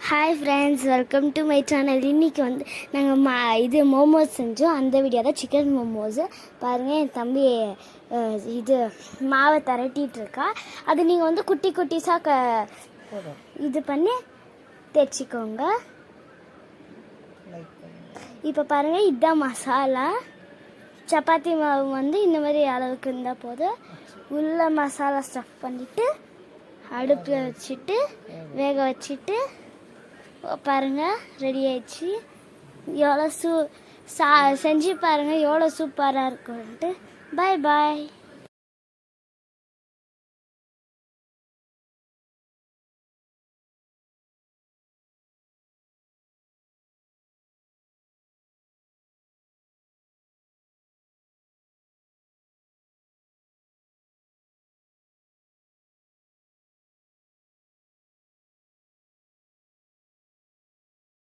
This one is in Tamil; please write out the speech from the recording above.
Hi friends, welcome to my channel. இன்றைக்கி வந்து நாங்கள் இது மோமோஸ் செஞ்சோம். அந்த வீடியோ தான் சிக்கன் மோமோஸு. பாருங்கள், என் தம்பி இது மாவை திரட்டிகிட்ருக்கா. அது நீங்கள் வந்து குட்டி குட்டிஸாக இது பண்ணி தைச்சிக்கோங்க. இப்போ பாருங்கள், இதுதான் மசாலா. சப்பாத்தி மாவு வந்து இந்த மாதிரி அளவுக்கு இருந்தால் போதும். உள்ள மசாலா ஸ்டஃப் பண்ணிவிட்டு அடுப்பில் வச்சுட்டு வேக வச்சுட்டு பாருங்கள், ரெடி ஆயிடுச்சு. எவ்வளோ செஞ்சு பாருங்கள், எவ்வளோ சூப்பராக இருக்குன்ட்டு. பாய் பாய்.